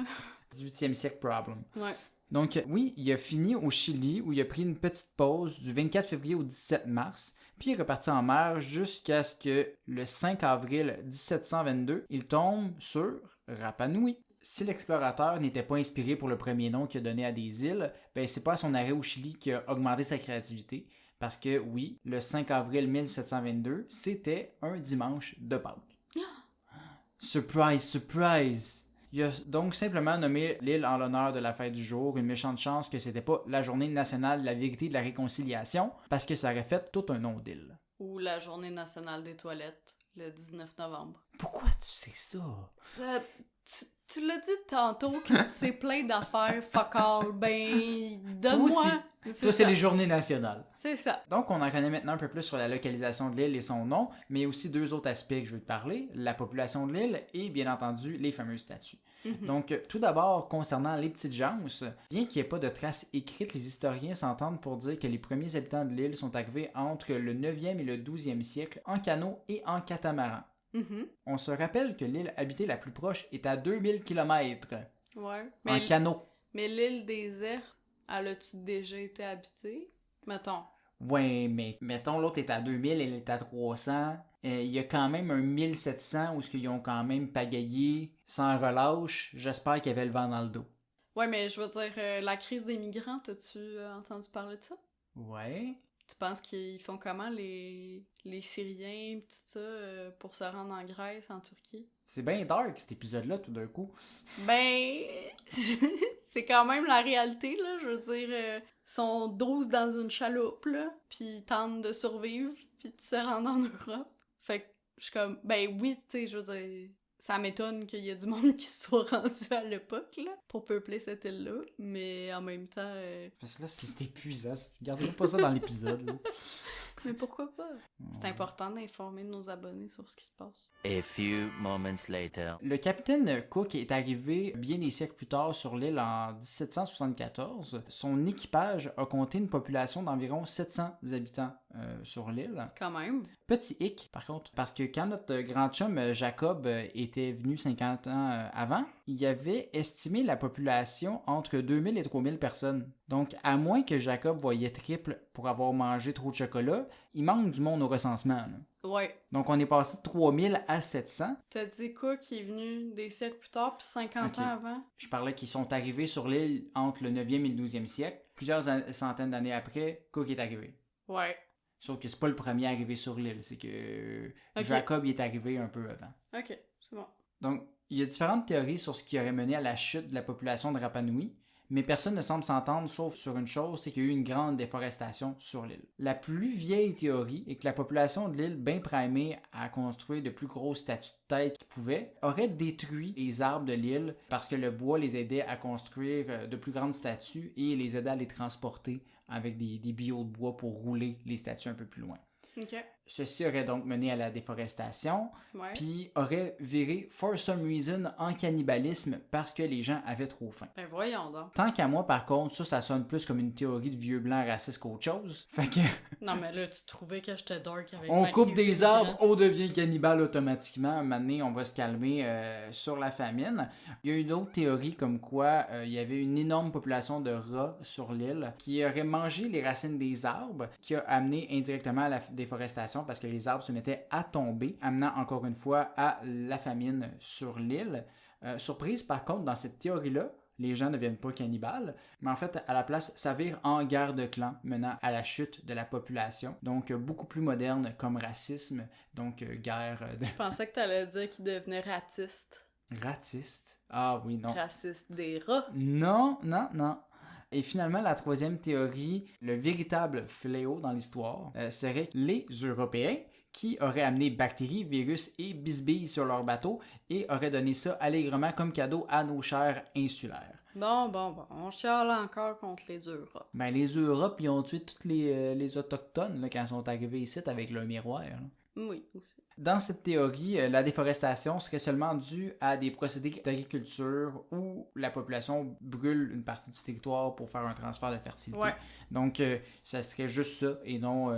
18e siècle problem.
Ouais.
Donc oui, il a fini au Chili où il a pris une petite pause du 24 février au 17 mars, puis il est reparti en mer jusqu'à ce que le 5 avril 1722, il tombe sur Rapa Nui. Si l'explorateur n'était pas inspiré pour le premier nom qu'il a donné à des îles, ben c'est pas à son arrêt au Chili qu'il a augmenté sa créativité, parce que oui, le 5 avril 1722, c'était un dimanche de Pâques. Surprise, surprise! Il a donc simplement nommé l'île en l'honneur de la fête du jour, une méchante chance que c'était pas la journée nationale de la vérité et de la réconciliation, parce que ça aurait fait tout un nom d'île.
Ou la journée nationale des toilettes, le 19 novembre.
Pourquoi tu sais ça?
Tu l'as dit tantôt que tu sais plein d'affaires, fuck all, ben donne-moi.
Toi, c'est les journées nationales.
C'est ça.
Donc, on en connaît maintenant un peu plus sur la localisation de l'île et son nom, mais aussi deux autres aspects que je veux te parler, la population de l'île et, bien entendu, les fameuses statues. Donc, tout d'abord, concernant les petites gens, bien qu'il n'y ait pas de traces écrites, les historiens s'entendent pour dire que les premiers habitants de l'île sont arrivés entre le 9e et le 12e siècle en canot et en catamaran. On se rappelle que l'île habitée la plus proche est à 2000 km
ouais,
en canot.
Mais l'île déserte, elle a-tu déjà été habitée? Mettons.
Ouais, mais mettons, l'autre est à 2000, elle est à 300. Il y a quand même un 1700 où ils ont quand même pagayé sans relâche. J'espère qu'il y avait le vent dans le dos.
Ouais, mais je veux dire, la crise des migrants, t'as-tu entendu parler de ça?
Ouais.
Tu penses qu'ils font comment, les Syriens, tout ça, pour se rendre en Grèce, en Turquie?
C'est bien dark, cet épisode-là, tout d'un coup.
Ben, c'est quand même la réalité, là. Je veux dire, ils sont 12 dans une chaloupe, là, puis ils tentent de survivre, puis de se rendre en Europe. Fait que je suis comme, ben oui, tu sais, je veux dire, ça m'étonne qu'il y ait du monde qui se soit rendu à l'époque, là, pour peupler cette île-là, mais en même temps...
Parce que là, c'est épuisant. Gardez pas ça dans l'épisode, là.
Mais pourquoi pas? C'est important d'informer nos abonnés sur ce qui se passe.
A few moments later.
Le capitaine Cook est arrivé bien des siècles plus tard sur l'île en 1774. Son équipage a compté une population d'environ 700 habitants sur l'île.
Quand même.
Petit hic, par contre, parce que quand notre grand chum Jacob était venu 50 ans avant, il avait estimé la population entre 2000 et 3000 personnes. Donc, à moins que Jacob voyait triple pour avoir mangé trop de chocolat, il manque du monde au recensement. Là.
Ouais.
Donc, on est passé de 3000 à 700.
T'as dit quoi qui est venu des siècles plus tard, puis 50 ans avant?
Je parlais qu'ils sont arrivés sur l'île entre le 9e et le 12e siècle. Plusieurs centaines d'années après, Cook est arrivé.
Ouais.
Sauf que c'est pas le premier arrivé sur l'île, c'est que Jacob y est arrivé un peu avant.
Ok, c'est bon.
Donc, il y a différentes théories sur ce qui aurait mené à la chute de la population de Rapa Nui, mais personne ne semble s'entendre sauf sur une chose, c'est qu'il y a eu une grande déforestation sur l'île. La plus vieille théorie est que la population de l'île, bien primée à construire de plus grosses statues de tête qu'ils pouvaient, aurait détruit les arbres de l'île parce que le bois les aidait à construire de plus grandes statues et les aidait à les transporter avec des billots de bois pour rouler les statues un peu plus loin.
Ok.
Ceci aurait donc mené à la déforestation,
Ouais.
puis aurait viré for some reason en cannibalisme parce que les gens avaient trop faim.
Ben voyons donc.
Tant qu'à moi, par contre, ça sonne plus comme une théorie de vieux blancs racistes qu'autre chose. Fait que
Non, mais là, tu trouvais que j'étais dark avec
on
ma
coupe
crise
des
des
arbres,
migrants.
on devient cannibale automatiquement. Un moment donné, on va se calmer sur la famine. Il y a une autre théorie comme quoi il y avait une énorme population de rats sur l'île qui aurait mangé les racines des arbres, qui a amené indirectement à la déforestation parce que les arbres se mettaient à tomber, amenant encore une fois à la famine sur l'île. Surprise par contre, dans cette théorie-là, les gens ne deviennent pas cannibales, mais en fait, à la place, ça vire en guerre de clans, menant à la chute de la population. Donc, beaucoup plus moderne comme racisme, donc guerre de...
Je pensais que t'allais dire qu'ils devenaient ratistes.
Ratiste? Ah oui, non.
Racistes des rats.
Non, non, non. Et finalement, la troisième théorie, le véritable fléau dans l'histoire, serait les Européens qui auraient amené bactéries, virus et bisbilles sur leur bateau et auraient donné ça allègrement comme cadeau à nos chers insulaires.
Bon, on chiale encore contre les Europes.
Ben, les Europes, ils ont tué tous les Autochtones là, quand ils sont arrivés ici avec leur miroir. Là.
Oui, aussi.
Dans cette théorie, la déforestation serait seulement due à des procédés d'agriculture où la population brûle une partie du territoire pour faire un transfert de fertilité.
Ouais.
Donc, ça serait juste ça et non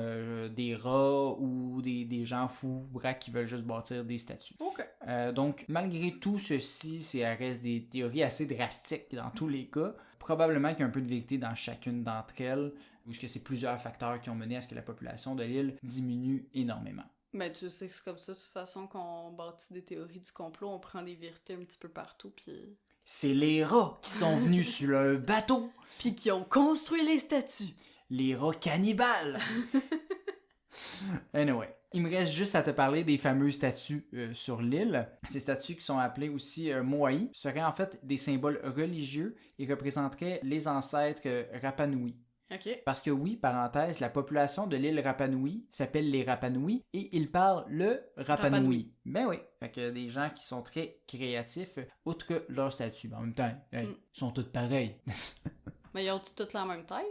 des rats ou des gens fous, braques qui veulent juste bâtir des statues.
Ok.
Donc, malgré tout ceci, ça reste des théories assez drastiques dans tous les cas. Probablement qu'il y a un peu de vérité dans chacune d'entre elles, ou est-ce que c'est plusieurs facteurs qui ont mené à ce que la population de l'île diminue énormément.
Ben, tu sais que c'est comme ça, de toute façon, quand on bâtit des théories du complot, on prend des vérités un petit peu partout, puis...
C'est les rats qui sont venus sur le bateau.
Puis qui ont construit les statues.
Les rats cannibales. Anyway, il me reste juste à te parler des fameuses statues sur l'île. Ces statues qui sont appelées aussi moai seraient en fait des symboles religieux et représenteraient les ancêtres Rapa Nui.
OK.
Parce que oui, parenthèse, la population de l'île Rapa Nui s'appelle les Rapa Nui et ils parlent le Rapa Nui.
Rapa Nui.
Ben oui, fait que des gens qui sont très créatifs, outre leur statut. En même temps, hey, ils sont tous pareils.
Mais ils ont-ils toutes la même taille?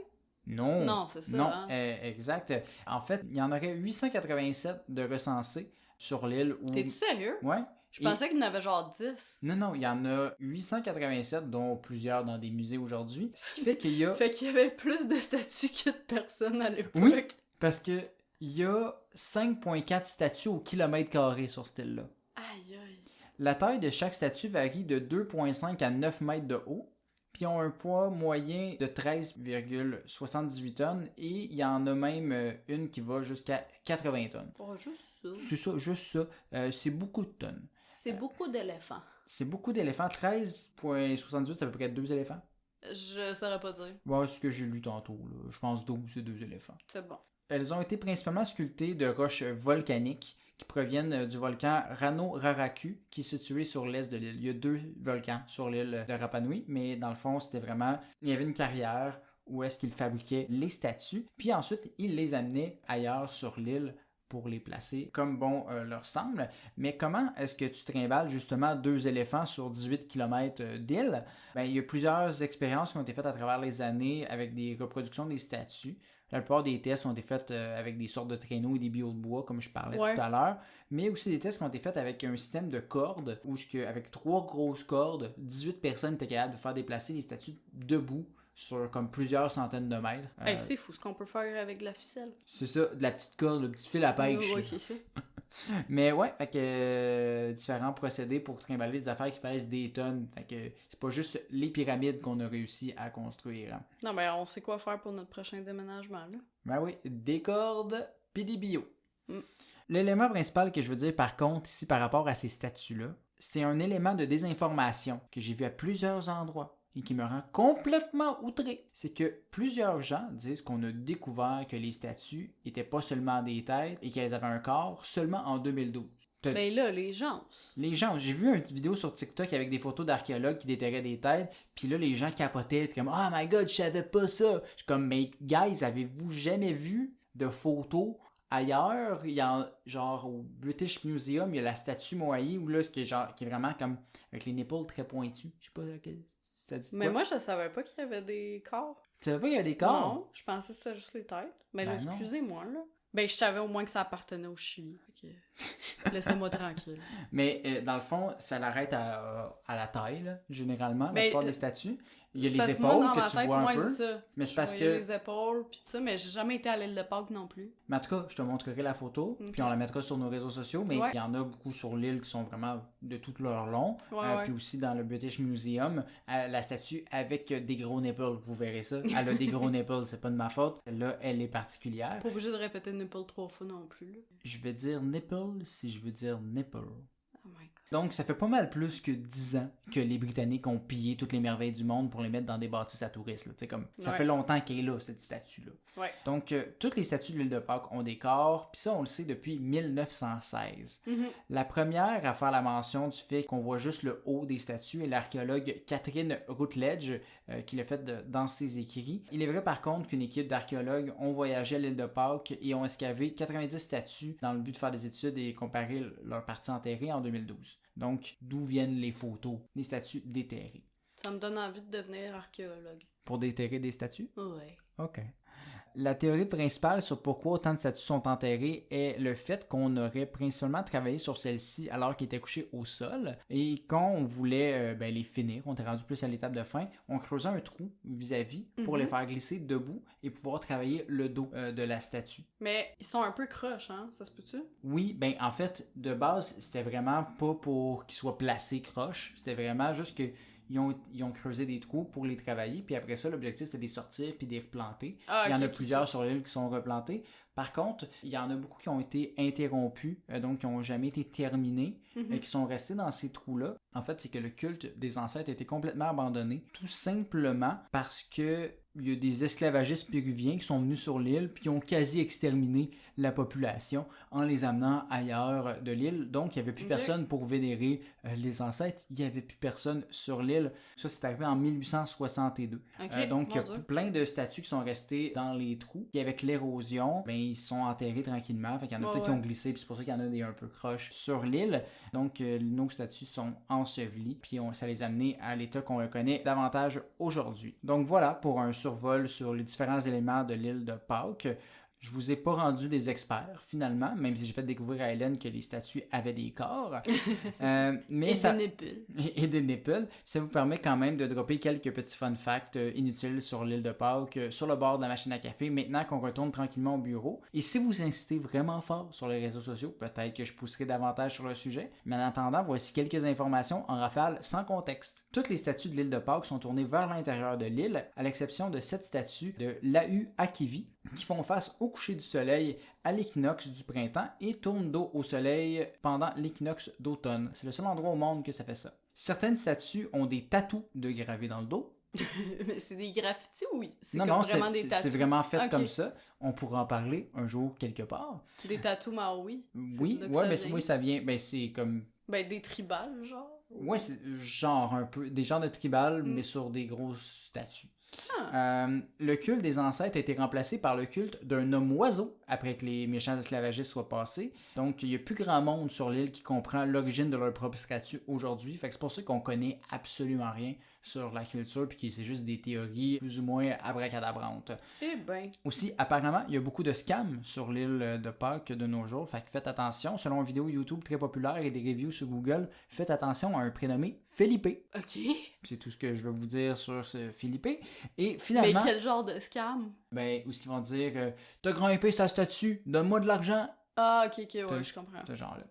Non.
Non, c'est ça.
Non,
Hein?
exact. En fait, il y en aurait 887 de recensés sur l'île. Où...
T'es-tu sérieux?
Ouais.
Je pensais qu'il y en avait genre 10.
Non, il y en a 887, dont plusieurs dans des musées aujourd'hui. Ce qui fait qu'il y a...
Fait qu'il y avait plus de statues que de personnes à l'époque.
Oui, parce que il y a 5,4 statues au kilomètre carré sur cette île-là.
Aïe, aïe.
La taille de chaque statue varie de 2,5 à 9 mètres de haut, puis ils ont un poids moyen de 13,78 tonnes, et il y en a même une qui va jusqu'à 80 tonnes.
Oh, juste ça.
C'est ça, juste ça. C'est beaucoup de tonnes.
C'est beaucoup d'éléphants.
C'est beaucoup d'éléphants. 13,78, c'est à peu près 2 éléphants.
Je saurais pas dire.
Ouais, c'est ce que j'ai lu tantôt. Là. Je pense 12, c'est 2 éléphants.
C'est bon.
Elles ont été principalement sculptées de roches volcaniques qui proviennent du volcan Rano Raraku qui est situé sur l'est de l'île. Il y a 2 volcans sur l'île de Rapa Nui, mais dans le fond, c'était vraiment... Il y avait une carrière où est-ce qu'ils fabriquaient les statues, puis ensuite, ils les amenaient ailleurs sur l'île pour les placer comme bon leur semble. Mais comment est-ce que tu trimbales justement 2 éléphants sur 18 km d'île? Ben, il y a plusieurs expériences qui ont été faites à travers les années avec des reproductions des statues. La plupart des tests ont été faits avec des sortes de traîneaux et des billots de bois, comme je parlais tout à l'heure. Mais aussi des tests qui ont été faits avec un système de cordes, où avec 3 grosses cordes, 18 personnes étaient capables de faire déplacer les statues debout sur comme plusieurs centaines de mètres.
Hey, c'est fou ce qu'on peut faire avec de la ficelle.
C'est ça, de la petite corde, le petit fil à pêche.
Oui, c'est ça.
Mais ouais, fait que différents procédés pour trimballer des affaires qui pèsent des tonnes. Fait que c'est pas juste les pyramides qu'on a réussi à construire. Hein.
Non, mais on sait quoi faire pour notre prochain déménagement, là.
Ben oui, des cordes pis des bio.
Mm.
L'élément principal que je veux dire par contre ici par rapport à ces statues-là, c'est un élément de désinformation que j'ai vu à plusieurs endroits et qui me rend complètement outré. C'est que plusieurs gens disent qu'on a découvert que les statues étaient pas seulement des têtes et qu'elles avaient un corps seulement en 2012.
Ben là, les gens.
Les gens, j'ai vu une petite vidéo sur TikTok avec des photos d'archéologues qui déterraient des têtes, puis là les gens capotaient, comme oh my god, je savais pas ça. Je suis comme mais guys, avez-vous jamais vu de photos ailleurs? Il y a genre au British Museum, il y a la statue Moai où là qui est vraiment comme avec les nipples très pointus. Je sais pas ça dit quoi?
Mais moi, je savais pas qu'il y avait des corps.
Tu savais pas qu'il y a des corps?
Non, je pensais que c'était juste les têtes. Mais là,
Ben non.
excusez-moi, là. Ben, je savais au moins que ça appartenait au Chili. Laissez-moi tranquille.
Mais dans le fond, ça l'arrête à la taille, là, généralement, la
Ben,
plupart des statues. Il y a
C'est
les
parce
épaules
moi, dans
que
ma
tu
tête,
vois un
ouais,
peu.
c'est ça.
Mais c'est
Je
parce
voyais
que...
les épaules, puis tout ça, mais j'ai jamais été à l'île de Pâques non plus.
Mais en tout cas, je te montrerai la photo,
Ok.
puis on la mettra sur nos réseaux sociaux, mais
Ouais.
il y en a beaucoup sur l'île qui sont vraiment de tout leur long.
Ouais.
Puis aussi dans le British Museum, la statue avec des gros nipples, vous verrez ça. Elle a des gros nipples, c'est pas de ma faute. Celle-là, elle est particulière.
Pas obligé de répéter nipple 3 fois non plus, là.
Je vais dire nipple si je veux dire nipple.
Oh my god.
Donc, ça fait pas mal plus que 10 ans que les Britanniques ont pillé toutes les merveilles du monde pour les mettre dans des bâtisses à touristes. Là. Comme, ça
Ouais.
fait longtemps qu'elle est là, cette statue-là.
Ouais.
Donc, toutes les statues de l'île de Pâques ont des corps, puis ça, on le sait depuis 1916.
Mhm.
La première à faire la mention du fait qu'on voit juste le haut des statues est l'archéologue Catherine Routledge, qui l'a fait dans ses écrits. Il est vrai par contre qu'une équipe d'archéologues ont voyagé à l'île de Pâques et ont excavé 90 statues dans le but de faire des études et comparer leurs parties enterrées en 2012. Donc, d'où viennent les photos des statues déterrées?
Ça me donne envie de devenir archéologue.
Pour déterrer des statues?
Ouais.
OK. La théorie principale sur pourquoi autant de statues sont enterrées est le fait qu'on aurait principalement travaillé sur celles-ci alors qu'elles étaient couchées au sol. Et quand on voulait les finir, on était rendu plus à l'étape de fin, on creusait un trou vis-à-vis pour les faire glisser debout et pouvoir travailler le dos de la statue.
Mais ils sont un peu croches, hein? Ça se peut-tu?
Oui, ben en fait, de base, c'était vraiment pas pour qu'ils soient placés croche. C'était vraiment juste que ils ont creusé des trous pour les travailler, puis après ça, l'objectif c'était de les sortir puis de les replanter.
Ah,
Il y en a
ok,
plusieurs
ok.
sur l'île qui sont replantés. Par contre, il y en a beaucoup qui ont été interrompus, donc qui n'ont jamais été terminés, et qui sont restés dans ces trous-là. En fait, c'est que le culte des ancêtres a été complètement abandonné, tout simplement parce que il y a des esclavagistes péruviens qui sont venus sur l'île puis qui ont quasi exterminé la population en les amenant ailleurs de l'île. Donc, il n'y avait plus
Ok.
personne pour vénérer les ancêtres. Il n'y avait plus personne sur l'île. Ça, c'est arrivé en 1862.
Ok,
Donc, il y a
mon Dieu.
plein de statues qui sont restées dans les trous. Et avec l'érosion, ben, ils sont enterrés tranquillement. Fait qu'il y en a
Ouais,
peut-être qui
ouais.
ont glissé, puis c'est pour ça qu'il y en a des un peu croches sur l'île. Donc, nos statues sont ensevelies, puis ça les a amenés à l'état qu'on le connaît davantage aujourd'hui. Donc, voilà pour un survol sur les différents éléments de l'île de Pâques. Je vous ai pas rendu des experts, finalement, même si j'ai fait découvrir à Hélène que les statues avaient des corps. Mais
Et
ça...
des nipples.
et des nipples. Ça vous permet quand même de dropper quelques petits fun facts inutiles sur l'île de Pâques, sur le bord de la machine à café, maintenant qu'on retourne tranquillement au bureau. Et si vous incitez vraiment fort sur les réseaux sociaux, peut-être que je pousserai davantage sur le sujet. Mais en attendant, voici quelques informations en rafale sans contexte. Toutes les statues de l'île de Pâques sont tournées vers l'intérieur de l'île, à l'exception de 7 statues de Lau Akivi, qui font face au coucher du soleil à l'équinoxe du printemps et tournent dos au soleil pendant l'équinoxe d'automne. C'est le seul endroit au monde que ça fait ça. Certaines statues ont des tatous de gravés dans le dos.
Mais c'est des graffitis ou c'est
Non,
comme
non,
vraiment des
c'est
tatous?
vraiment fait
Ok.
comme ça. On pourra en parler un jour quelque part.
Des tatous maoris? C'est
Oui,
de là que
ouais,
ça
mais
vient?
oui, ça vient. Ben, c'est comme.
Ben, des tribales, genre?
Ouais, c'est genre un peu. Des genres de tribal, mais sur des grosses statues. Le culte des ancêtres a été remplacé par le culte d'un homme oiseau après que les méchants esclavagistes soient passés. Donc, il n'y a plus grand monde sur l'île qui comprend l'origine de leur propre statut aujourd'hui. Fait que c'est pour ça qu'on connaît absolument rien sur la culture, puis que c'est juste des théories plus ou moins abracadabrantes.
Eh ben.
Aussi, apparemment, il y a beaucoup de scams sur l'île de Pâques de nos jours. Fait que faites attention. Selon une vidéo YouTube très populaire et des reviews sur Google, faites attention à un prénommé Felipe.
Ok.
C'est tout ce que je vais vous dire sur ce Felipe. Et
Mais
finalement,
quel genre de scam?
ben, où est-ce qu'ils vont dire t'as grimpé sa statue, donne-moi de l'argent,
Ah, ok, ouais, je comprends.
ce genre-là.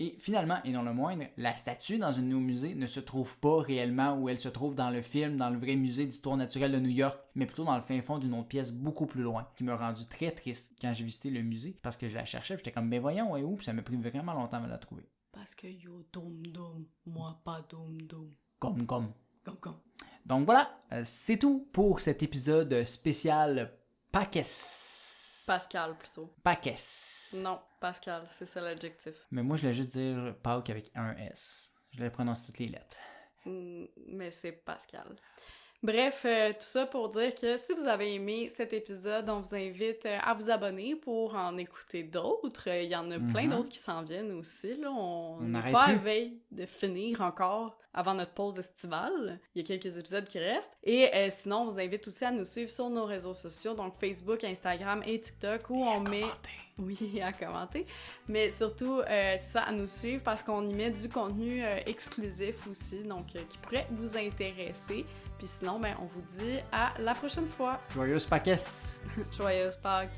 Et finalement, et non le moindre, la statue dans un de nos musées ne se trouve pas réellement où elle se trouve dans le film, dans le vrai musée d'histoire naturelle de New York, mais plutôt dans le fin fond d'une autre pièce beaucoup plus loin, qui m'a rendu très triste quand j'ai visité le musée, parce que je la cherchais, j'étais comme, ben voyons, et où, puis ça m'a pris vraiment longtemps à la trouver.
Parce que yo, dom dom, moi pas dom dom.
Comme.
Comme.
Donc voilà, c'est tout pour cet épisode spécial Pâques.
Pascal, plutôt.
Pâques.
Non, Pascal, c'est ça l'adjectif.
Mais moi, je voulais juste dire Pâques avec un S. Je voulais prononcer toutes les lettres.
Mais c'est Pascal. Bref, tout ça pour dire que si vous avez aimé cet épisode, on vous invite à vous abonner pour en écouter d'autres. Il y en a plein d'autres qui s'en viennent aussi. Là. On n'est
n'arrête
pas à
plus.
la veille de finir encore avant notre pause estivale. Il y a quelques épisodes qui restent. Et sinon, on vous invite aussi à nous suivre sur nos réseaux sociaux, donc Facebook, Instagram et TikTok, où on met... Oui, à commenter. Mais surtout, c'est ça, à nous suivre parce qu'on y met du contenu exclusif aussi, donc qui pourrait vous intéresser. Puis sinon, ben, on vous dit à la prochaine fois.
Joyeuse Pâques!
Joyeuse Pâques!